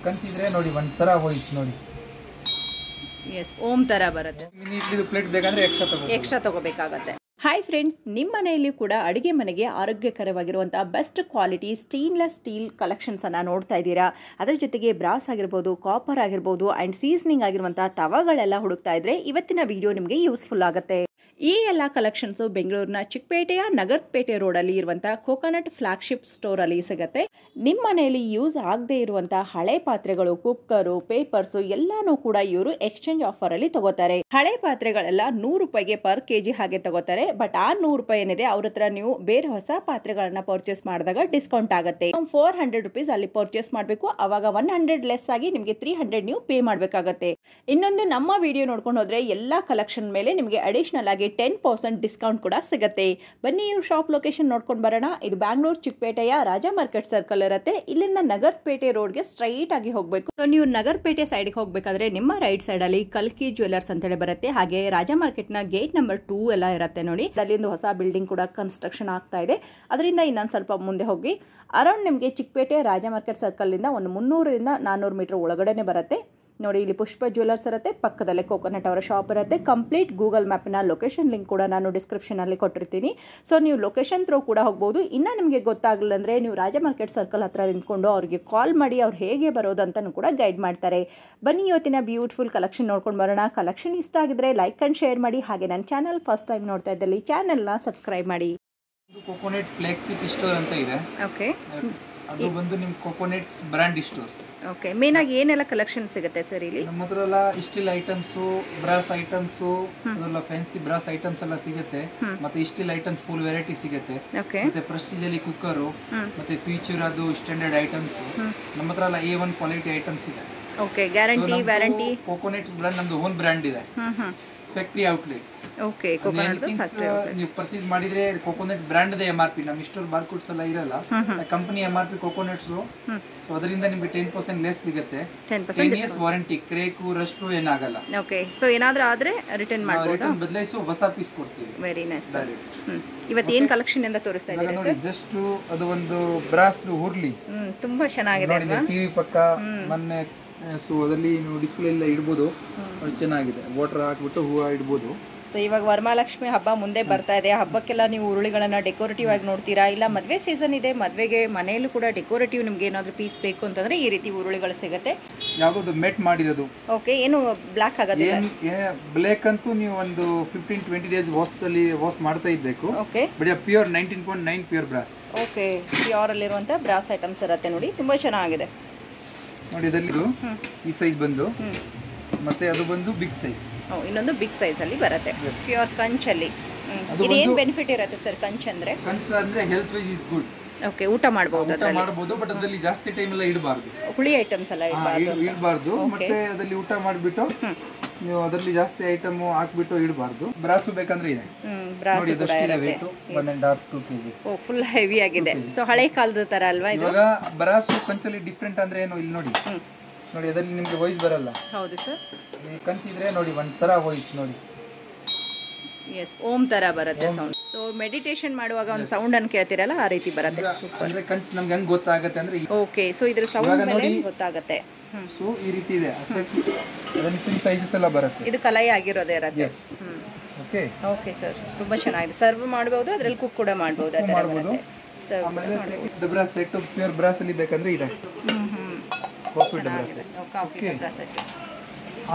ಕಂಚಿದ್ರೆ ನೋಡಿ ಒಂಥರ ಹೋಯ್ತು ನೋಡಿ. ಎಸ್ ಓಮ್ ತರ ಬರುತ್ತೆ. ಮಿನಿ ಇಡ್ಲಿ ಪ್ಲೇಟ್ ಬೇಕಂದ್ರೆ ಎಕ್ಸ್ಟ್ರಾ ತಗೋಬೇಕಾಗತ್ತೆ. ಹಾಯ್ ಫ್ರೆಂಡ್ಸ್, ನಿಮ್ಮ ಮನೆಯಲ್ಲಿ ಕೂಡ ಅಡುಗೆ ಮನೆಗೆ ಆರೋಗ್ಯಕರವಾಗಿರುವಂತಹ best quality stainless steel collections ಅನ್ನ ನೋಡ್ತಾ ಇದ್ದೀರಾ. ಅದರ ಜೊತೆಗೆ ಬ್ರಾಸ್ ಆಗಿರ್ಬೋದು, ಕಾಪರ್ ಆಗಿರ್ಬೋದು ಅಂಡ್ ಸೀಸನಿಂಗ್ ಆಗಿರುವಂತಹ ತವಗಳೆಲ್ಲ ಹುಡುಕ್ತಾ ಇದ್ರೆ ಇವತ್ತಿನ ವಿಡಿಯೋ ನಿಮಗೆ ಯೂಸ್ಫುಲ್ ಆಗುತ್ತೆ. ಈ ಎಲ್ಲ ಕಲೆಕ್ಷನ್ಸ್ ಬೆಂಗಳೂರಿನ ಚಿಕ್ಕಪೇಟೆಯ ನಗರಪೇಟೆ ರೋಡಲ್ಲಿ ಇರುವಂತಹ ಕೋಕೋನಟ್ ಫ್ಲಾಗ್ಶಿಪ್ ಸ್ಟೋರ್ ಅಲ್ಲಿ ಸಿಗುತ್ತೆ. ನಿಮ್ಮ ಮನೆಯಲ್ಲಿ ಯೂಸ್ ಆಗದೆ ಇರುವಂತಹ ಹಳೆ ಪಾತ್ರೆಗಳು, ಕುಕ್ಕರು, ಪೇಪರ್ಸ್ ಎಲ್ಲಾನು ಕೂಡ ಇವರು ಎಕ್ಸ್ಚೇಂಜ್ ಆಫರ್ ಅಲ್ಲಿ ತಗೋತಾರೆ. ಹಳೆ ಪಾತ್ರೆಗಳೆಲ್ಲ 100 ರೂಪಾಯಿಗೆ ಪರ್ ಕೆಜಿ ಹಾಗೆ ತಗೋತಾರೆ. ಬಟ್ ಆ 100 ರೂಪಾಯಿ ಏನಿದೆ ಅವ್ರ ಹತ್ರ ನೀವು ಬೇರೆ ಹೊಸ ಪಾತ್ರೆಗಳನ್ನ ಪರ್ಚೇಸ್ ಮಾಡಿದಾಗ ಡಿಸ್ಕೌಂಟ್ ಆಗುತ್ತೆ. 400 ರುಪೀಸ್ ಅಲ್ಲಿ ಪರ್ಚೇಸ್ ಮಾಡಬೇಕು. ಅವಾಗ 100 ಲೆಸ್ ಆಗಿ ನಿಮಗೆ 300 ನೀವು ಪೇ ಮಾಡಬೇಕಾಗತ್ತೆ. ಇನ್ನೊಂದು, ನಮ್ಮ ವಿಡಿಯೋ ನೋಡ್ಕೊಂಡು ಹೋದ್ರೆ ಎಲ್ಲಾ ಕಲೆಕ್ಷನ್ ಮೇಲೆ ನಿಮಗೆ ಅಡಿಷನಲ್ ಆಗಿ 10% ಡಿಸ್ಕೌಂಟ್ ಕೂಡ ಸಿಗುತ್ತೆ. ಬನ್ನಿ ಶಾಪ್ ಲೊಕೇಶನ್ ನೋಡ್ಕೊಂಡು ಬರೋಣ. ಇದು ಬ್ಯಾಂಗ್ಳೂರ್ ಚಿಕ್ಕಪೇಟೆಯ ರಾಜಾ ಮಾರ್ಕೆಟ್ ಸರ್ಕಲ್ ಇರುತ್ತೆ. ಇಲ್ಲಿಂದ ನಗರಪೇಟೆ ರೋಡ್ಗೆ ಸ್ಟ್ರೈಟ್ ಆಗಿ ಹೋಗಬೇಕು. ಸೊ ನೀವು ನಗರಪೇಟೆ ಸೈಡ್ಗೆ ಹೋಗ್ಬೇಕಾದ್ರೆ ನಿಮ್ಮ ರೈಟ್ ಸೈಡ್ ಅಲ್ಲಿ ಕಲ್ಕಿ ಜ್ಯುವೆಲ್ಲರ್ಸ್ ಅಂತ ಹೇಳಿ ಬರುತ್ತೆ. ಹಾಗೆ ರಾಜಾ ಮಾರ್ಕೆಟ್ ನ ಗೇಟ್ ನಂಬರ್ 2 ಎಲ್ಲ ಇರುತ್ತೆ ನೋಡಿ. ಅಲ್ಲಿಂದ ಹೊಸ ಬಿಲ್ಡಿಂಗ್ ಕೂಡ ಕನ್ಸ್ಟ್ರಕ್ಷನ್ ಆಗ್ತಾ ಇದೆ. ಅದರಿಂದ ಇನ್ನೊಂದು ಸ್ವಲ್ಪ ಮುಂದೆ ಹೋಗಿ ಅರೌಂಡ್ ನಿಮಗೆ ಚಿಕ್ಕಪೇಟೆ ರಾಜಾ ಮಾರ್ಕೆಟ್ ಸರ್ಕಲ್ ಇಂದ ಒಂದು 300 ರಿಂದ 400 ಮೀಟರ್ ಒಳಗಡೆನೆ ಬರುತ್ತೆ ನೋಡಿ. ಇಲ್ಲಿ ಪುಷ್ಪ ಜ್ಯುವೆಲ್ಲರ್ಸ್ ಇರುತ್ತೆ, ಪಕ್ಕದಲ್ಲೇ ಕೋಕೋನಟ್ ಅವರ ಶಾಪ್ ಇರುತ್ತೆ. ಕಂಪ್ಲೀಟ್ ಗೂಗಲ್ ಮ್ಯಾಪ್ನ ಲೊಕೇಶನ್ ಲಿಂಕ್ ಕೂಡ ನಾನು ಡಿಸ್ಕ್ರಿಪ್ಷನ್ ಅಲ್ಲಿ ಕೊಟ್ಟಿರ್ತೀನಿ. ಸೊ ನೀವು ಲೊಕೇಶನ್ ಥ್ರೂ ಕೂಡ ಹೋಗ್ಬೋದು. ಇನ್ನು ನಿಮಗೆ ಗೊತ್ತಾಗಲಿಲ್ಲ ಅಂದ್ರೆ ನೀವು ರಾಜಾ ಮಾರ್ಕೆಟ್ ಸರ್ಕಲ್ ಹತ್ರ ನಿಂತ್ಕೊಂಡು ಅವ್ರಿಗೆ ಕಾಲ್ ಮಾಡಿ ಅವ್ರು ಹೇಗೆ ಬರೋದು ಅಂತಾನು ಕೂಡ ಗೈಡ್ ಮಾಡ್ತಾರೆ. ಬನ್ನಿ ಇವತ್ತಿನ ಬ್ಯೂಟಿಫುಲ್ ಕಲೆಕ್ಷನ್ ನೋಡ್ಕೊಂಡು ಬರೋಣ. ಕಲೆಕ್ಷನ್ ಇಷ್ಟ ಆಗಿದ್ರೆ ಲೈಕ್ ಅಂಡ್ ಶೇರ್ ಮಾಡಿ. ಹಾಗೆ ನನ್ನ ಚಾನಲ್ ಫಸ್ಟ್ ಟೈಮ್ ನೋಡ್ತಾ ಇದ್ದಲ್ಲಿ ಚಾನಲ್ನ ಸಬ್ಸ್ಕ್ರೈಬ್ ಮಾಡಿ. ಕೋಕೋನಟ್ ಫ್ಲೆಕ್ಸಿಪ್ ಸ್ಟೋರ್ ಅಂತ ಇದೆ. ಓಕೆ, ಅದು ಬಂದು ನಿಮ್ಮ coconuts brand stores. Okay, main ಆಗಿ ಏನೆಲ್ಲ ಕಲೆಕ್ಷನ್ ಸಿಗುತ್ತೆ ಸರ್ ಇಲ್ಲಿ? ನಮ್ಮ ಹತ್ರ ಎಲ್ಲ ಸ್ಟೀಲ್ ಐಟಮ್ಸ್, ಬ್ರಾಸ್ ಐಟಮ್ಸ್, ಅದೆಲ್ಲ ಫ್ಯಾನ್ಸಿ ಬ್ರಾಸ್ ಐಟಮ್ಸ್ ಎಲ್ಲ ಸಿಗುತ್ತೆ. ಮತ್ತೆ ಸ್ಟೀಲ್ ಐಟಮ್ಸ್ ಫುಲ್ ವೆರೈಟಿ ಸಿಗುತ್ತೆ. ಮತ್ತೆ ಪ್ರೆಸ್ಟೀಜ್ ಅಲ್ಲಿ ಕುಕ್ಕರ್, ಮತ್ತೆ ಫ್ಯೂಚರ್ ಅದು ಸ್ಟ್ಯಾಂಡರ್ಡ್ ಐಟಮ್ಸ್ ನಮ್ಮ ಹತ್ರ ಎಲ್ಲ A1 ಕ್ವಾಲಿಟಿ ಐಟಮ್ಸ್ ಇದೆ. Okay, guarantee warranty. Coconut brand ನಮ್ದು ಓನ್ ಬ್ರಾಂಡ್ ಇದೆ. Factory outlets. Okay, coconut factory outlet. ನೀವು ಪರ್ಚೇಸ್ ಮಾಡಿದ್ರೆ ಕೋಕೋನಟ್ ಬ್ರಾಂಡ್ ದೇ MRP, ನಮ್ಮ ಸ್ಟೋರ್ ಬಾರ್ಕೋಡ್ಸ್ ಎಲ್ಲ ಇರಲ್ಲ. Company MRP coconuts. ಸೊ ಅದರಿಂದ ನಿಮಗೆ 10% ಲೆಸ್ ಸಿಗುತ್ತೆ. 10% ಇಯರ್ಸ್ ವಾರಂಟಿ, ಕ್ರೇಕು ರಸ್ಟು ಏನಾಗಲ್ಲ. ಓಕೆ, ಸೊ ಏನಾದರೂ ಆದ್ರೆ ರಿಟರ್ನ್ ಮಾಡ್ಬೋದಾ? ರಿಟರ್ನ್ ಬದಲಾಯಿಸು ಹೊಸ ಪೀಸ್ ಕೊಡ್ತೀವಿ. Very nice. ಇವತ್ತು ಏನು ಕಲೆಕ್ಷನ್ ಅಂತ ತೋರಿಸ್ತಾ ಇದ್ದೀರಾ ನೋಡಿ? ಜಸ್ಟ್ ಅದು ಒಂದು ಬ್ರಾಸ್ ಹುರ್ಲಿ ತುಂಬಾ ಚೆನ್ನಾಗಿದೆ ಅಲ್ವಾ? ಟಿವಿ ಪಕ್ಕ ಮೊನ್ನೆ. ಸೊ ಅದರಲ್ಲಿ ನೀವು ಡಿಸ್ಪ್ಲೇ ಎಲ್ಲ ಇಡ್ಬೋದು. ಚೆನ್ನಾಗಿದೆ. ವಾಟರ್ ಹಾಕ್ಬಿಟ್ಟು ಹೂವು ಇಡ್ಬೋದು. ಸೊ ಇವಾಗ ವರಮಹಾಲಕ್ಷ್ಮಿ ಹಬ್ಬ ಮುಂದೆ ಬರ್ತಾ ಇದೆ. ಹಬ್ಬಕ್ಕೆಲ್ಲ ನೀವು ಉರುಳಿಗಳನ್ನ ಡೆಕೋರೇಟಿವ್ ಆಗಿ ನೋಡ್ತೀರಾ, ಇಲ್ಲ ಮದುವೆ ಸೀಸನ್ ಇದೆ, ಮದುವೆಗೆ ಮನೆಯಲ್ಲೂ ಕೂಡ ಡೆಕೋರೇಟಿವ್ ನಿಮ್ಗೆ ಏನಾದರೂ ಪೀಸ್ ಬೇಕು ಅಂತಂದ್ರೆ ಈ ರೀತಿ ಉರುಳಿಗಳು ಸಿಗುತ್ತೆ. ಯಾವುದು ಮೆಟ್ ಮಾಡಿರೋದು. ಓಕೆ, ಏನು ಬ್ಲಾಕ್ ಆಗೋದಿಲ್ಲ? ಬ್ಲಾಕ್ ಅಂತೂ ನೀವು ಒಂದು 15-20 ಡೇಸ್ ವಾಶ್ ಮಾಡ್ತಾ ಇರಬೇಕು. Okay, but pure 19.9 pure brass. Okay, pure ಅಲ್ಲಿರುವಂತ ಬ್ರಾಸ್ ಐಟಮ್ಸ್ ಇರುತ್ತೆ ನೋಡಿ. ತುಂಬಾ ಚೆನ್ನಾಗಿದೆ ನೋಡಿ. ಇದರಲ್ಲಿ ಈ ಸೈಜ್ ಬಂದು, ಮತ್ತೆ ಅದು ಬಂದು ಬಿಗ್ ಸೈಜ್. ಇನ್ನೊಂದು ಬಿಗ್ ಸೈಜ್ ಅಲ್ಲಿ ಬರುತ್ತೆ. ಪ್ಯೂರ್ ಕಂಚಲ್ಲಿ ಇದೇನ್ ಬೆನಿಫಿಟ್ ಇರುತ್ತೆ ಸರ್ ಕಂಚ್ ಅಂದ್ರೆ? ಕಂಚ್ ಅಂದ್ರೆ health wise is good. Okay, ಊಟ ಮಾಡಬಹುದು ಅದರಲ್ಲಿ. ಮಾಡಬಹುದು, ಬಟ್ ಅದರಲ್ಲಿ ಜಾಸ್ತಿ ಟೈಮ್ ಎಲ್ಲ ಇಡಬಾರದು. ಹುಳಿ ಐಟಮ್ಸ್ ಎಲ್ಲ ಇಡಬಾರದು. ಮತ್ತೆ ಅದರಲ್ಲಿ ಊಟ ಮಾಡಿಬಿಟ್ಟು ನೀವು ಅದರಲ್ಲಿ ಜಾಸ್ತಿ ಐಟಮ್ ಹಾಕ್ಬಿಟ್ಟು ಇಡಬಾರದು. ಬ್ರಾಸು ಬೇಕಂದ್ರೆ ಇದೆ ನೋಡಿ. ಅದಷ್ಟು ಇದೆ weight 1.5-2 kg. ಓ, ಫುಲ್ ಹೆವಿ ಆಗಿದೆ. ಸೊ ಹಳೆ ಕಾಲದ ತರ ಅಲ್ವಾ ಇದು? ಇವಾಗ ಬ್ರಾಸು ಕಂಚಲ್ಲಿ ಡಿಫ್ರೆಂಟ್ ಅಂದ್ರೆ ಏನು ಇಲ್ಲಿ ನೋಡಿ. ನೋಡಿ ಅದರಲ್ಲಿ ನಿಮಗೆ ವಾಯ್ಸ್ ಬರಲ್ಲ. ಹೌದು ಸರ್. ಈ ಕಂಚಿದ್ರೆ ನೋಡಿ ಒಂಥರ ವಾಯ್ಸ್ ನೋಡಿ. ಎಸ್, ಓಮ್ ತರ ಬರುತ್ತೆ ಸೌಂಡ್. ಸೊ ಮೆಡಿಟೇಷನ್ ಮಾಡುವಾಗ ಒಂದು ಸೌಂಡ್ ಅನ್ನು ಕೇಳ್ತಿರಲ್ಲ, ಆ ರೀತಿ ಬರುತ್ತೆ. ಸೂಪರ್. ಅಂದ್ರೆ ಕಂಚ್ ನಮ್ಗೆ ಹೆಂಗ್ ಗೊತ್ತಾಗುತ್ತೆ ಅಂದ್ರೆ ಓಕೆ, ಸೊ ಇದ್ರ ಸೌಂಡ್ ಮೇಲೆ ಗೊತ್ತಾಗುತ್ತೆ. ಸೊ ಈ ರೀತಿ ಇದೆ. ಅದರಲ್ಲಿ 3 ಸೈಜಸ್ ಎಲ್ಲ ಬರುತ್ತೆ. ಇದು ಕಲೈ ಆಗಿರೋದೇ ಇರುತ್ತೆ. ಓಕೆ, ಓಕೆ ಸರ್, ತುಂಬಾ ಚೆನ್ನಾಗಿದೆ. ಸರ್ವ್ ಮಾಡಬಹುದು, ಅದರಲ್ಲಿ ಕುಕ್ ಕೂಡ ಮಾಡಬಹುದು. ಆಮೇಲೆ ಬ್ರಾಸ್ ಸೆಟ್ ಪ್ಯೂರ್ ಬ್ರಾಸ್ ಅಲ್ಲಿ ಬೇಕಂದ್ರೆ ಇದೆ. ಕಾಫಿ ಡಬ್ರಾ ಸೆಟ್.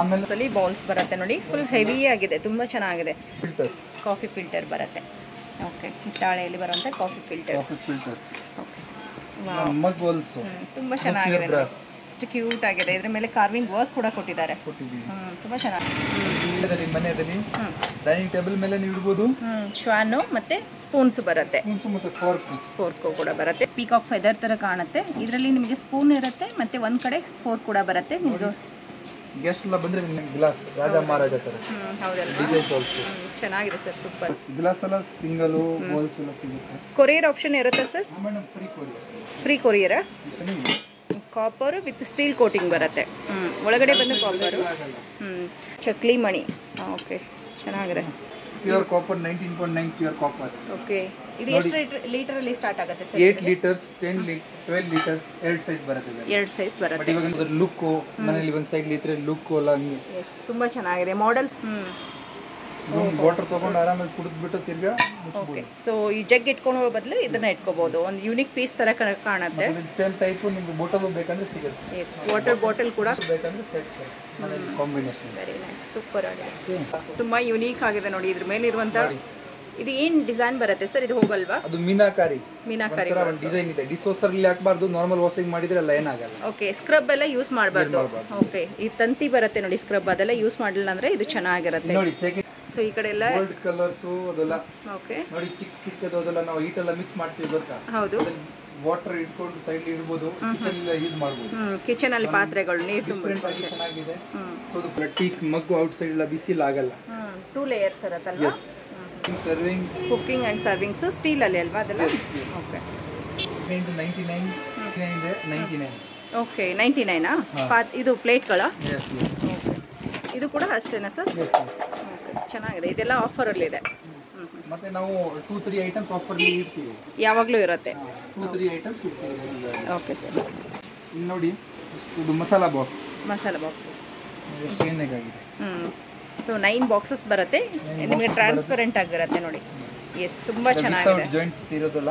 ಆಮೇಲೆ ಬೌಲ್ಸ್ ಬರುತ್ತೆ ನೋಡಿ. ಫುಲ್ ಹೆವಿ ಆಗಿದೆ, ತುಂಬಾ ಚೆನ್ನಾಗಿದೆ. ಫಿಲ್ಟರ್ಸ್, ಕಾಫಿ ಫಿಲ್ಟರ್ ಬರುತ್ತೆ. ಓಕೆ, ಹಿತ್ತಾಳೆಯಲ್ಲಿ ಬರುವಂತ coffee filters. Okay sir, wow, mug bowls ತುಂಬಾ ಚೆನ್ನಾಗಿದೆ. ಎಷ್ಟು ಕ್ಯೂಟ್ ಆಗಿದೆ. ಇದ್ರ ಮೇಲೆ ಕಾರ್ವಿಂಗ್ ವರ್ಕ್ ಕೂಡ ಕೊಟ್ಟಿದ್ದಾರೆ. ತುಂಬಾ ಚೆನ್ನಾಗಿದೆ. ಮನೆಯಲ್ಲಿ ಡೈನಿಂಗ್ ಟೇಬಲ್ ಮೇಲೆ ನೀವು ಇಡಬಹುದು. ಶ್ವಾನ್ ಮತ್ತೆ ಸ್ಪೂನ್ಸ್ ಬರುತ್ತೆ. ಮತ್ತೆ ಫೋರ್ಕ್ ಕೂಡ ಬರುತ್ತೆ. ಪೀಕಾಕ್ ಫೆದರ್ ತರ ಕಾಣುತ್ತೆ. ಇದರಲ್ಲಿ ನಿಮಗೆ ಸ್ಪೂನ್ ಇರುತ್ತೆ, ಮತ್ತೆ ಒಂದ್ ಕಡೆ ಫೋರ್ಕ್ ಕೂಡ ಬರುತ್ತೆ. ನಿಮ್ಗೆ ಗೆಸ್ಟ್ ಎಲ್ಲ ಬಂದ್ರೆ ಗ್ಲಾಸ್ ರಾಜಾ ಮಹಾರಾಜ ತರ. ಹೌದಲ್ಲ, ಡಿಸೈನ್ ಆಲ್ಸೋ ಚೆನ್ನಾಗಿದೆ ಸರ್. ಸೂಪರ್. ಗ್ಲಾಸ್ ಎಲ್ಲ ಸಿಂಗಲ್, ಬೌಲ್ಸ್ ಎಲ್ಲ ಸಿಗುತ್ತೆ. ಕೊರಿಯರ್ ಆಪ್ಷನ್ ಇರುತ್ತೆ sir? Madam, free courier. Free courier. Copper with steel coating ಬರುತ್ತೆ. ಒಳಗಡೆ ಬಂದು ಕಾಪರ್. ಚಕ್ಲಿ ಮಣಿ. ಓಕೆ, ಚೆನ್ನಾಗಿದೆ. Pure copper 19.9 pure copper. Okay, ಇದು ಎಷ್ಟು ಲೀಟರ್ ಅಲ್ಲಿ ಸ್ಟಾರ್ಟ್ ಆಗುತ್ತೆ ಸರ್? 8 ಲೀಟರ್ಸ್, 12 ಲೀಟರ್ಸ್, ಎರಡು ಸೈಜ್ ಬರುತ್ತೆ. ಎರಡು ಸೈಜ್ ಬರುತ್ತೆ. ಬಟ್ ಇವಾಗ ಲುಕ್ ಮನೆಯಲ್ಲಿ ಒಂದು ಸೈಡ್ ಇದ್ರೆ ಲುಕ್ ಎಲ್ಲ ಹಂಗೆ ತುಂಬಾ ಚೆನ್ನಾಗಿದೆ ಮಾಡೆಲ್. ವಾಟರ್ ತಗೊಂಡು ಆರಾಮಾಗಿ ಕುಡಿದ್ಬಿಟ್ಟು ತಿರ್ಗಾ ಓಕೆ, ಸೊ ಈ ಜಗ್ ಇಟ್ಕೊಂಡು ಹೋಗೋ ಬದಲು ಇದನ್ನ ಇಟ್ಕೋಬಹುದು. ಒಂದು ಯೂನಿಕ್ ಪೀಸ್ ತರ ಕಾಣುತ್ತೆ. ಸೇಮ್ ಟೈಪ್ ನಿಮ್ಗೆ ಬಾಟಲ್ ಬೇಕಂದ್ರೆ ಸಿಗುತ್ತೆ. ಎಸ್, ವಾಟರ್ ಬಾಟಲ್ ಕೂಡ ಬೇಕಂದ್ರೆ set combination. Very nice, super ಆಗಿದೆ. ತುಂಬಾ ಯೂನಿಕ್ ಆಗಿದೆ ನೋಡಿ. ಇದ್ರ ಮೇಲೆ ಇರುವಂತ ಇದು ಏನ್ ಡಿಸೈನ್ ಬರುತ್ತೆ ಸರ್? ಇದು ಹೋಗಲ್ವಾ? ಅದು ಮೀನಾಕಾರಿ ಒಂದು ಡಿಸೈನ್ ಇದೆ. ಡಿಸೋಸರ್ ಅಲ್ಲಿ ಹಾಕಬಾರ್ದು, ನಾರ್ಮಲ್ ವಾಷಿಂಗ್ ಮಾಡಿದ್ರೆ ಲೈನ್ ಆಗಲ್ಲ. ಓಕೆ, ಸ್ಕ್ರಬ್ ಎಲ್ಲ ಯೂಸ್ ಮಾಡಬಾರ್ದು. ಓಕೆ, ಈ ತಂತಿ ಬರುತ್ತೆ ನೋಡಿ ಸ್ಕ್ರಬ್, ಅದೆಲ್ಲ ಯೂಸ್ ಮಾಡಲಿಲ್ಲ ಅಂದ್ರೆ ಇದು ಚೆನ್ನಾಗಿರುತ್ತೆ ನೋಡಿ. ಸೆಕೆಂಡ್ ಸೊ ಈ ಕಡೆ ಎಲ್ಲ ಗೋಲ್ಡ್ ಕಲರ್ಸ್ ಅದೆಲ್ಲ ಓಕೆ ನೋಡಿ, ಚಿಕ್ಕದು ಅದೆಲ್ಲ ನಾವು ಹೀಟ್ ಎಲ್ಲ ಮಿಕ್ಸ್ ಮಾಡ್ತೀವಿ ಗೊತ್ತಾ? ಹೌದು. ವಾಟರ್ ಇಟ್ಕೊಂಡು ಸೈಡ್ ಇಡಬಹುದು, ಕಿಚನ್ ಅಲ್ಲಿ ಯೂಸ್ ಮಾಡಬಹುದು. ಕಿಚನ್ ಅಲ್ಲಿ ಪಾತ್ರೆಗಳು ನೀರು ತುಂಬಿ ಚೆನ್ನಾಗಿದೆ. ಸೊ ಅದು ಟೀಕ್ ಮಗ್ ಔಟ್ ಸೈಡ್ ಎಲ್ಲ ಬಿಸಿಲ್ ಆಗಲ್ಲ. 2 ಲೇಯರ್ಸ್ ಇರುತ್ತಲ್ವಾ? Serving, cooking and servings steel ಅಲ್ಲಿ ಅಲ್ವಾ ಅದೆಲ್ಲ? ಓಕೆ, 99 ಇದೆ. 99 ಓಕೆ, 99 ಇದು ಪ್ಲೇಟ್ಗಳ? ಇದು ಕೂಡ ಅಷ್ಟೇನಾ ಸರ್? ಚೆನ್ನಾಗಿದೆ. ಇದೆಲ್ಲ ಆಫರ್ ಅಲ್ಲಿ ಇದೆ. ಮತ್ತೆ ನಾವು 2-3 ಐಟಮ್ಸ್ ಆಫರ್ ಅಲ್ಲಿ ಇಡ್ತೀವಿ. ಯಾವಾಗಲೂ ಇರುತ್ತೆ. 2-3 ಐಟಮ್ಸ್ ಇಡ್ತೀವಿ. Okay sir. ಇಲ್ಲಿ ನೋಡಿ, ಇದು ಮಸಾಲಾ ಬಾಕ್ಸ್. ಮಸಾಲಾ ಬಾಕ್ಸಸ್ ಏನಾಗಿದೆ? ಸೊ 9 ಬಾಕ್ಸಸ್ ಬರುತ್ತೆ. ನಿಮಗೆ ಟ್ರಾನ್ಸ್ಪರೆಂಟ್ ಆಗಿರುತ್ತೆ ನೋಡಿ. ಎಸ್, ತುಂಬಾ ಚೆನ್ನಾಗಿದೆ. ಜಾಯಿಂಟ್ಸ್ ಇರೋದಲ್ಲ,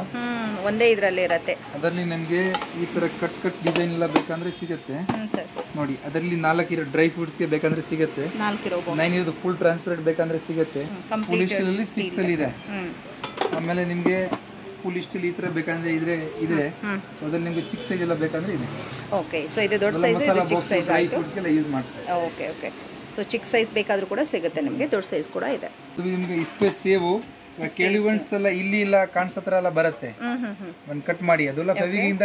ಒಂದೇ ಇದರಲ್ಲಿ ಇರುತ್ತೆ. ಅದರಲ್ಲಿ ನಮಗೆ ಈ ತರ ಕಟ್ ಡಿಸೈನ್ ಎಲ್ಲ ಬೇಕಂದ್ರೆ ಸಿಗುತ್ತೆ. ಸರ್ ನೋಡಿ, ಅದರಲ್ಲಿ 4 ಇರೋ ಡ್ರೈ ಫ್ರೂಟ್ಸ್ ಗೆ ಬೇಕಂದ್ರೆ ಸಿಗುತ್ತೆ. 4 ಇರೋ 9 ಇರೋದು ಫುಲ್ ಟ್ರಾನ್ಸ್ಪರೆಂಟ್ ಬೇಕಂದ್ರೆ ಸಿಗುತ್ತೆ. ಫುಲ್ ಸ್ಟೀಲ್ 6 ಅಲ್ಲಿ ಇದೆ. ಆಮೇಲೆ ನಿಮಗೆ ಫುಲ್ ಸ್ಟೀಲ್ ಈ ತರ ಬೇಕಂದ್ರೆ ಇದೆ. ಸೊ ಅದ್ರಲ್ಲಿ ನಿಮಗೆ ಚಿಕ್ಕ ಸೈಜ್ ಎಲ್ಲ ಬೇಕಂದ್ರೆ ಇದೆ. ಓಕೆ, ಸೊ ಇದು ದೊಡ್ಡ ಸೈಜ್, ಇದು ಚಿಕ್ಕ ಸೈಜ್ ಡ್ರೈ ಫ್ರೂಟ್ಸ್ ಗೆಲ್ಲ ಯೂಸ್ ಮಾಡ್ತಾರೆ. ಓಕೆ ಓಕೆ, ಸೊ ಚಿಕ್ಕ ಸೈಜ್ ಬೇಕಾದ್ರೂ ಕೂಡ ಸಿಗುತ್ತೆ ನಿಮಗೆ, ದೊಡ್ಡ ಸೈಜ್ ಕೂಡ ಇದೆ. ನಿಮಗೆ ಸ್ಪೇಸ್ ಸೇವು ಕೆಳವಂಟ್ಸ್ ಎಲ್ಲ ಇಲ್ಲಿ ಇಲ್ಲ ಕಾಣಿಸತ್ರ ಎಲ್ಲ ಬರುತ್ತೆ. ಒಂದು ಕಟ್ ಮಾಡಿ ಅದೆಲ್ಲ ಫೆವಿಗಿಂದ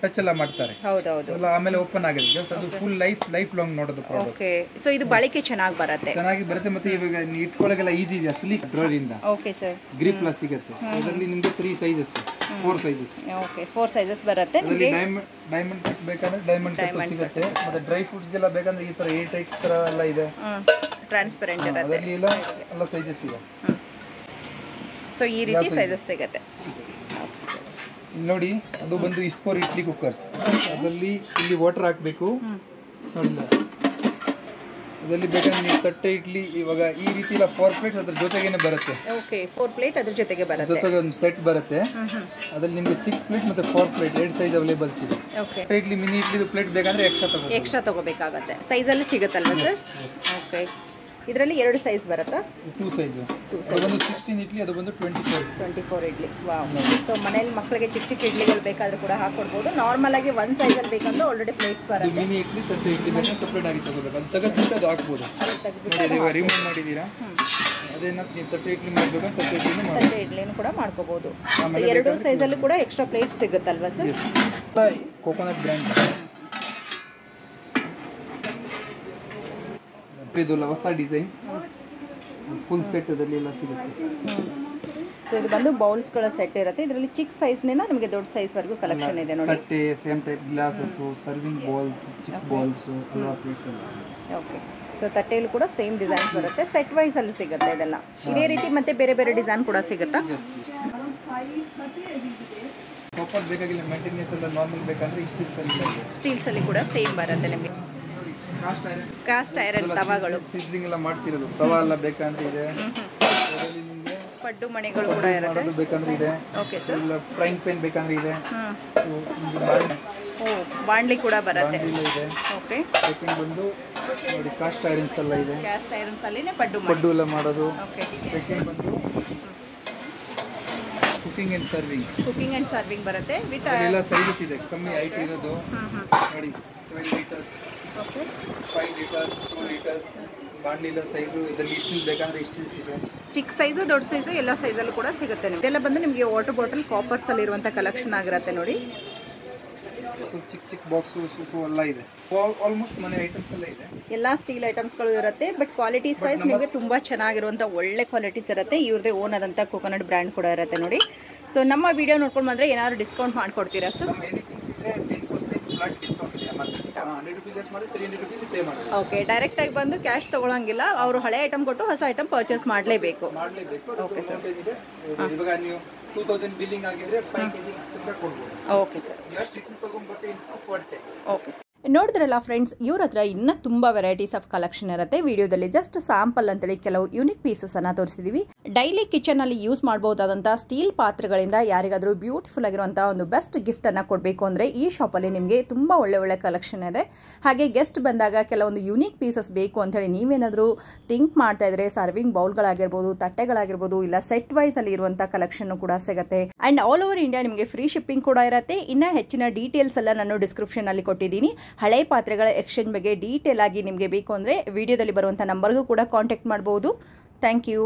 ಟಚ್ ಎಲ್ಲ ಮಾಡ್ತಾರೆ. ಹೌದೌದು. ಆಮೇಲೆ ಓಪನ್ ಆಗಿದೆ. ಜಸ್ಟ್ ಅದು ಫುಲ್ ಲೈಫ್ ಲಾಂಗ್ ನೋಡೋದು ಪ್ರಾಡಕ್ಟ್. ಓಕೆ, ಸೊ ಇದು ಬಳಕೆ ಚೆನ್ನಾಗಿ ಬರುತ್ತೆ. ಮತ್ತೆ ಇವಾಗ ಇಟ್ಕೊಳ್ಳೋಕೆಲ್ಲ ಈಜಿ ಇದೆ. ಸ್ಲಿಕ್ ಡ್ರಾರ್ ಇಂದ ಓಕೆ ಸರ್, ಗ್ರಿಪ್ ಪ್ಲಸ್ ಸಿಗುತ್ತೆ. ಇದರಲ್ಲಿ ನಿಮಗೆ 3 ಸೈಜಸ್, 4 ಸೈಜಸ್. ಓಕೆ, 4 ಸೈಜಸ್ ಬರುತ್ತೆ. ನಿಮಗೆ ಡೈಮಂಡ್ ಕಟ್ ಬೇಕಂದ್ರೆ ಡೈಮಂಡ್ ಕಟ್ ಸಿಗುತ್ತೆ. ಮತ್ತೆ ಡ್ರೈ ಫ್ರೂಟ್ಸ್ ಗೆಲ್ಲ ಬೇಕಂದ್ರೆ ಈ ತರ 8 ತರ ಎಲ್ಲ ಇದೆ. ಟ್ರಾನ್ಸ್ಪರೆಂಟ್ ಇರುತ್ತೆ. ಅದರಲ್ಲಿ ಎಲ್ಲ ಸೈಜಸ್ ಇದೆ. ಸೊ ಈ ರೀತಿ ಸೈಜಸ್ ಸಿಗುತ್ತೆ ನೋಡಿ. ಅದು ಬಂದು ಇಸ್ಕೋರ್ ಇಡ್ಲಿ ಕುಕ್ಕರ್ಸ್. ಅದರಲ್ಲಿ ಇಲ್ಲಿ ವಾಟರ್ ಹಾಕಬೇಕು ನೋಡಿಲ್ಲ. ಅದರಲ್ಲಿ ಬೇಕಾದ್ರೆ ನೀವು ತಟ್ಟೆ ಇಡ್ಲಿ ಇವಾಗ ಈ ರೀತಿ ಇಲ್ಲ 4 ಪ್ಲೇಟ್ಸ್ ಅದ್ರ ಜೊತೆಗೇನೆ ಬರುತ್ತೆ. ಓಕೆ, 4 ಪ್ಲೇಟ್ ಅದ್ರ ಜೊತೆಗೆ ಬರುತ್ತೆ. ಜೊತೆಗೆ ಒಂದು ಸೆಟ್ ಬರುತ್ತೆ. ಅದರಲ್ಲಿ ನಿಮಗೆ 6 ಪ್ಲೇಟ್ ಮತ್ತೆ 4 ಪ್ಲೇಟ್ 2 ಸೈಜ್ ಅವೈಲೇಬಲ್ಸ್ ಇದೆ. Okay, idli mini idli plate ಬೇಕಂದ್ರೆ ಎಕ್ಸ್ಟ್ರಾ ತಗೋಬೇಕಾಗುತ್ತೆ. ಸೈಜ್ ಅಲ್ಲಿ ಸಿಗುತ್ತಲ್ವಾ ಸರ್? ಓಕೆ, ಇದರಲ್ಲಿ 2 ಸೈಜ್ ಬರುತ್ತಾ? 2 ಸೈಜ್. ಅದೊಂದು 16 ಇಡ್ಲಿ, ಅದು ಬಂದು 24 ಇಡ್ಲಿ. ವಾವ್. ಸೊ ಮನೆಯಲ್ಲಿ ಮಕ್ಕಳಿಗೆ ಚಿಕ್ಕ ಇಡ್ಲಿಗಳು ಬೇಕಾದ್ರೂ ಕೂಡ ಹಾಕೊಡ್ಬೋದು. ನಾರ್ಮಲ್ ಆಗಿ 1 ಸೈಜ್ ಅಲ್ಲಿ ಬೇಕಂದ್ರೆ ಆಲ್ರೆಡಿ ಪ್ಲೇಟ್ಸ್ ಬರುತ್ತೆ. ಮಿನಿ ಇಡ್ಲಿ ತಟ್ಟೆ ಇಡ್ಲಿ ಬೇಕಾದ್ರೆ ಸಪರೇಟ್ ಆಗಿ ತಗೋಬೇಕು. ಅದು ತೆಗೆದ್ಬಿಟ್ಟು ಅದು ಹಾಕ್ಬೋದು. ನೋಡಿ ರಿಮೂವ್ ಮಾಡಿದ್ದೀರಾ. ಅದೇನ ನೀವು ತಟ್ಟೆ ಇಡ್ಲಿ ಮಾಡಬೇಕು, ತಟ್ಟೆ ಇಡ್ಲಿನೂ ಕೂಡ ಮಾಡ್ಕೋಬಹುದು. ಸೊ 2 ಸೈಜ್ ಅಲ್ಲಿ ಕೂಡ ಎಕ್ಸ್ಟ್ರಾ ಪ್ಲೇಟ್ಸ್ ಸಿಗುತ್ತಲ್ವಾ ಸರ್? ಕೋಕೋನಟ್ ಬ್ರ್ಯಾಂಡ್ ಇದು ಹೊಸ ಡಿಸೈನ್ ಫುಲ್ ಸೆಟ್ ಅದರಲ್ಲಿ ಎಲ್ಲ ಸಿಗುತ್ತೆ. ಸೊ ಇದು ಬಂದು ಬೌಲ್ಸ್ಗಳ ಸೆಟ್ ಇರುತ್ತೆ. ಇದರಲ್ಲಿ ಚಿಕ್ಕ ಸೈಜ್ನಿಂದ ನಿಮಗೆ ದೊಡ್ಡ ಸೈಜ್ ವರೆಗೂ ಕಲೆಕ್ಷನ್ ಇದೆ ನೋಡಿ. ತಟ್ಟೆ, same type glasses, serving bowls, ಚಿಕ್ಕ ಬೌಲ್ಸ್, ಎಲ್ಲ ಪ್ಲೇಟ್ಸ್ ಎಲ್ಲ. ಓಕೆ, ಸೊ ತಟ್ಟೆಯಲ್ಲಿ ಕೂಡ ಸೇಮ್ ಡಿಸೈನ್ಸ್ ಬರುತ್ತೆ. ಸೆಟ್ ವೈಸ್ ಅಲ್ಲಿ ಸಿಗುತ್ತೆ ಇದೆಲ್ಲ. ಇದೇ ರೀತಿ ಮತ್ತೆ ಬೇರೆ ಬೇರೆ ಡಿಸೈನ್ ಕೂಡ ಸಿಗುತ್ತಾ? ಕಾಪರ್ ಬೇಕಾಗಿಲ್ಲ, ಮೇಂಟೆನೆನ್ಸ್ ಎಲ್ಲ ನಾರ್ಮಲ್ ಬೇಕಂದ್ರೆ ಸ್ಟೀಲ್ಸ್ ಅಲ್ಲಿ ಕೂಡ ಸೇಮ್ ಬರುತ್ತೆ ನಿಮಗೆ. ಕಾಸ್ಟ್ ಐರನ್ ತವಾಗಳು, ಸಿಜ್ಲಿಂಗ್ ಎಲ್ಲ ಮಾಡಿಸಿರೋದು ತವಾ ಎಲ್ಲ ಬೇಕಂದ್ರೆ ಇದೆ. ಪಡ್ಡು ಮಣಿಗಳು ಕೂಡ ಇರುತ್ತೆ ಬೇಕಂದ್ರೆ ಇದೆ. Okay sir. ಫ್ರೈಂಗ್ ಪ್ಯಾನ್ ಬೇಕಂದ್ರೆ ಇದೆ. ಓ, ಬಾಂಡ್ಲಿ ಕೂಡ ಬರುತ್ತೆ. ಇದೆ. ಓಕೆ, ಸೆಕೆಂಡ್ ಬಂದು ನೋಡಿ ಕಾಸ್ಟ್ ಐರನ್ಸ್ ಎಲ್ಲ ಇದೆ. ಕಾಸ್ಟ್ ಐರನ್ಸ್ ಅಲ್ಲಿನೇ ಪಡ್ಡು ಎಲ್ಲ ಮಾಡೋದು. ಓಕೆ, ಸೆಕೆಂಡ್ ಬಂದು ಕುಕಿಂಗ್ ಅಂಡ್ ಸರ್ವಿಂಗ್ ಬರುತ್ತೆ. ವಿತ್ ಎಲ್ಲ ಸೈಜಸ್ ಇದೆ. ಕಮ್ಮಿ ಹೈಟ್ ಇರೋದು ನೋಡಿ 12 ಲೀಟರ್ಸ್, ಓಕೆ, 5 ಲೀಟರ್ಸ್, 2 ಲೀಟರ್ಸ್. ಬಾಂಡ್ಲಿಲ್ಲ ಸೈಜು ಇದರಲ್ಲಿ ಇಷ್ಟಿಲ್ ಬೇಕಂದ್ರೆ ಇಷ್ಟಿಲ್ಸ್ ಇದೆ. ಚಿಕ್ಕ ಸೈಜು ದೊಡ್ಡ ಸೈಜು ಎಲ್ಲ ಸೈಜಲ್ಲೂ ಕೂಡ ಸಿಗುತ್ತೆ. ಇದೆಲ್ಲ ಬಂದು ನಿಮಗೆ ವಾಟರ್ ಬಾಟಲ್ ಕಾಪರ್ಸ್ ಅಲ್ಲಿ ಇರುವಂತ ಕಲೆಕ್ಷನ್ ಆಗಿರುತ್ತೆ ನೋಡಿ. ಚಿಕ್ಕ ಬಾಕ್ಸ್ ಎಲ್ಲ ಇದೆ. ಆಲ್ಮೋಸ್ಟ್ ಮನೆ ಐಟಮ್ಸ್ ಎಲ್ಲ ಇದೆ. ಎಲ್ಲ ಸ್ಟೀಲ್ ಐಟಮ್ಸ್ಗಳು ಇರುತ್ತೆ. ಬಟ್ ಕ್ವಾಲಿಟೀಸ್ ವೈಸ್ ನಿಮಗೆ ತುಂಬಾ ಚೆನ್ನಾಗಿರುವಂಥ ಒಳ್ಳೆ ಕ್ವಾಲಿಟೀಸ್ ಇರುತ್ತೆ. ಇವ್ರದೇ ಓನ್ ಆದಂಥ ಕೋಕೋನಟ್ ಬ್ರ್ಯಾಂಡ್ ಕೂಡ ಇರುತ್ತೆ ನೋಡಿ. ಸೊ ನಮ್ಮ ವಿಡಿಯೋ ನೋಡ್ಕೊಂಡು ಬಂದರೆ ಏನಾದ್ರು ಡಿಸ್ಕೌಂಟ್ ಮಾಡ್ಕೊಡ್ತೀರಾ ಸರ್? ಫ್ಲಾಟ್ ಡಿಸ್ಕೌಂಟ್ ಇದೆ ಮತ್ತೆ 100 ರೂಪಾಯಿ ಲೆಸ್ ಮಾಡಿ 300 ರೂಪಾಯಿ ಪೇ ಮಾಡಬೇಕು. ಓಕೆ, ಡೈರೆಕ್ಟ್ ಆಗಿ ಬಂದು ಕ್ಯಾಶ್ ತಗೊಳಂಗಿಲ್ಲ, ಅವರು ಹಳೆ ಐಟಮ್ ಕೊಟ್ಟು ಹೊಸ ಐಟಮ್ ಪರ್ಚೇಸ್ ಮಾಡಲೇಬೇಕು. Okay sir. ಇವಾಗ ನೀವು 2000 ಬಿಲ್ಲಿಂಗ್ ಆಗಿದ್ರೆ 5 kg ಕೊಡ್ಬೋದು. Okay sir. ಎಷ್ಟು ಸ್ಟಿಚಿಂಗ್ ತಗೊಂಡ್ಬರ್ತೀವಿ ಇನ್ನು ಕೊಡ್ತೆ. Okay sir. ನೋಡಿದ್ರಲ್ಲ ಫ್ರೆಂಡ್ಸ್, ಇವ್ರ ಹತ್ರ ಇನ್ನೂ ತುಂಬ ವೆರೈಟೀಸ್ ಆಫ್ ಕಲೆಕ್ಷನ್ ಇರುತ್ತೆ. ವಿಡಿಯೋದಲ್ಲಿ ಜಸ್ಟ್ ಸ್ಯಾಂಪಲ್ ಅಂತೇಳಿ ಕೆಲವು ಯೂನಿಕ್ ಪೀಸಸ್ ಅನ್ನ ತೋರಿಸಿದೀವಿ. ಡೈಲಿ ಕಿಚನ್ ಅಲ್ಲಿ ಯೂಸ್ ಮಾಡಬಹುದಾದಂಥ ಸ್ಟೀಲ್ ಪಾತ್ರೆಗಳಿಂದ ಯಾರಿಗಾದ್ರೂ ಬ್ಯೂಟಿಫುಲ್ ಆಗಿರುವಂತಹ ಒಂದು ಬೆಸ್ಟ್ ಗಿಫ್ಟ್ ಅನ್ನ ಕೊಡಬೇಕು ಅಂದ್ರೆ ಈ ಶಾಪ್ ಅಲ್ಲಿ ನಿಮಗೆ ತುಂಬಾ ಒಳ್ಳೆ ಕಲೆಕ್ಷನ್ ಇದೆ. ಹಾಗೆ ಗೆಸ್ಟ್ ಬಂದಾಗ ಕೆಲವೊಂದು ಯೂನಿಕ್ ಪೀಸಸ್ ಬೇಕು ಅಂತ ಹೇಳಿ ನೀವೇನಾದ್ರೂ ಥಿಂಕ್ ಮಾಡ್ತಾ ಇದ್ರೆ ಸರ್ವಿಂಗ್ ಬೌಲ್ಗಳಾಗಿರ್ಬೋದು, ತಟ್ಟೆಗಳಾಗಿರ್ಬೋದು, ಇಲ್ಲ ಸೆಟ್ ವೈಸ್ ಅಲ್ಲಿ ಇರುವಂತಹ ಕಲೆಕ್ಷನ್ ಕೂಡ ಸಿಗುತ್ತೆ. ಅಂಡ್ ಆಲ್ ಓವರ್ ಇಂಡಿಯಾ ನಿಮಗೆ ಫ್ರೀ ಶಿಪ್ಪಿಂಗ್ ಕೂಡ ಇರುತ್ತೆ. ಇನ್ನ ಹೆಚ್ಚಿನ ಡೀಟೇಲ್ಸ್ ಎಲ್ಲ ನಾನು ಡಿಸ್ಕ್ರಿಪ್ಷನ್ ಅಲ್ಲಿ ಕೊಟ್ಟಿದ್ದೀನಿ. ಹಳೆ ಪಾತ್ರೆಗಳ ಎಕ್ಸ್ಚೇಂಜ್ ಬಗ್ಗೆ ಡೀಟೇಲ್ ಆಗಿ ನಿಮಗೆ ಬೇಕು ಅಂದ್ರೆ ವಿಡಿಯೋದಲ್ಲಿ ಬರುವಂತಹ ನಂಬರ್ಗೂ ಕೂಡ ಕಾಂಟ್ಯಾಕ್ಟ್ ಮಾಡಬಹುದು. Thank you.